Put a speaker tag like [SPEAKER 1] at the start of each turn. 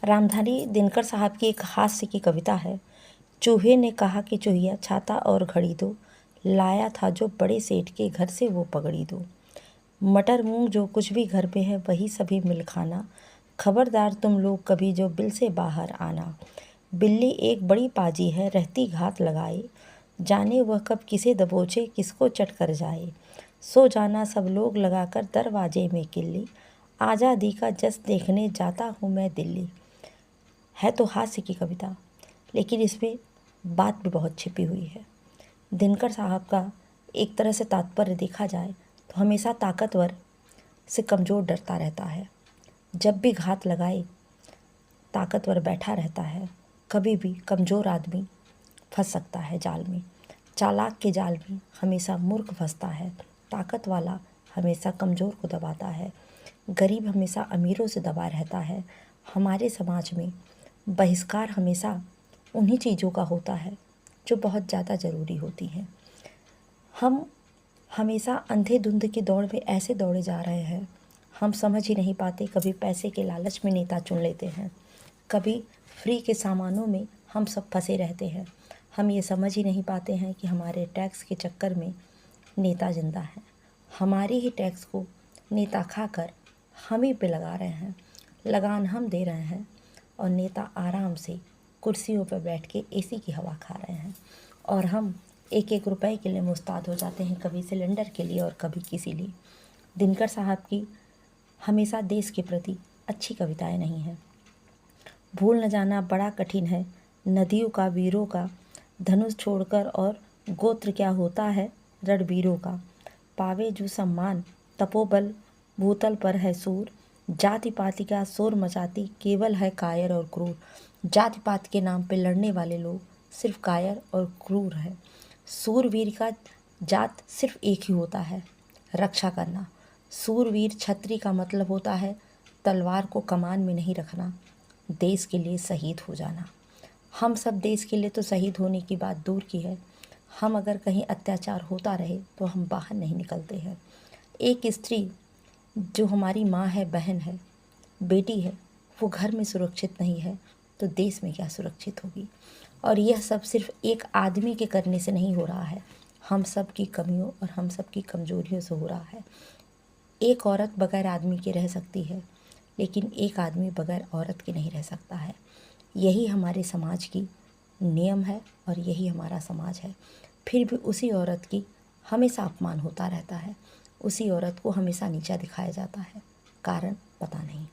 [SPEAKER 1] रामधारी दिनकर साहब की एक हास्य की कविता है। चूहे ने कहा कि चूहिया छाता और घड़ी दो, लाया था जो बड़े सेठ के घर से वो पगड़ी दो। मटर मूंग जो कुछ भी घर में है वही सभी मिल खाना, खबरदार तुम लोग कभी जो बिल से बाहर आना। बिल्ली एक बड़ी पाजी है रहती घात लगाए, जाने वह कब किसे दबोचे किसको चट कर जाए। सो जाना सब लोग लगाकर दरवाजे में किल्ली, आज़ादी का जश्न देखने जाता हूँ मैं दिल्ली। है तो हास्य की कविता, लेकिन इसमें बात भी बहुत छिपी हुई है। दिनकर साहब का एक तरह से तात्पर्य देखा जाए तो हमेशा ताकतवर से कमज़ोर डरता रहता है। जब भी घात लगाए ताकतवर बैठा रहता है, कभी भी कमज़ोर आदमी फंस सकता है जाल में। चालाक के जाल में हमेशा मूर्ख फंसता है, ताकत वाला हमेशा कमज़ोर को दबाता है, गरीब हमेशा अमीरों से दबा रहता है। हमारे समाज में बहिष्कार हमेशा उन्हीं चीज़ों का होता है जो बहुत ज़्यादा ज़रूरी होती हैं। हम हमेशा अंधेधुंध की दौड़ में ऐसे दौड़े जा रहे हैं, हम समझ ही नहीं पाते। कभी पैसे के लालच में नेता चुन लेते हैं, कभी फ्री के सामानों में हम सब फंसे रहते हैं। हम ये समझ ही नहीं पाते हैं कि हमारे टैक्स के चक्कर में नेता जिंदा है। हमारे ही टैक्स को नेता खाकर हम ही पे लगा रहे हैं, लगान हम दे रहे हैं, और नेता आराम से कुर्सियों पर बैठ के एसी की हवा खा रहे हैं। और हम एक एक रुपए के लिए मुस्ताद हो जाते हैं, कभी सिलेंडर के लिए और कभी किसी लिए। दिनकर साहब की हमेशा देश के प्रति अच्छी कविताएं नहीं हैं। भूल न जाना बड़ा कठिन है नदियों का वीरों का, धनुष छोड़कर और गोत्र क्या होता है रणवीरों का। पावे जो सम्मान तपोबल भूतल पर है सूर, जाति पाति का शोर मचाती केवल है कायर और क्रूर। जाति पाति के नाम पे लड़ने वाले लोग सिर्फ कायर और क्रूर हैं। सूरवीर का जात सिर्फ एक ही होता है, रक्षा करना। सूरवीर छत्री का मतलब होता है तलवार को कमान में नहीं रखना, देश के लिए शहीद हो जाना। हम सब देश के लिए तो शहीद होने की बात दूर की है, हम अगर कहीं अत्याचार होता रहे तो हम बाहर नहीं निकलते हैं। एक स्त्री जो हमारी माँ है, बहन है, बेटी है, वो घर में सुरक्षित नहीं है तो देश में क्या सुरक्षित होगी। और यह सब सिर्फ एक आदमी के करने से नहीं हो रहा है, हम सब की कमियों और हम सब की कमज़ोरियों से हो रहा है। एक औरत बगैर आदमी के रह सकती है, लेकिन एक आदमी बगैर औरत के नहीं रह सकता है। यही हमारे समाज की नियम है और यही हमारा समाज है। फिर भी उसी औरत की हमेशा अपमान होता रहता है, उसी औरत को हमेशा नीचा दिखाया जाता है। कारण पता नहीं।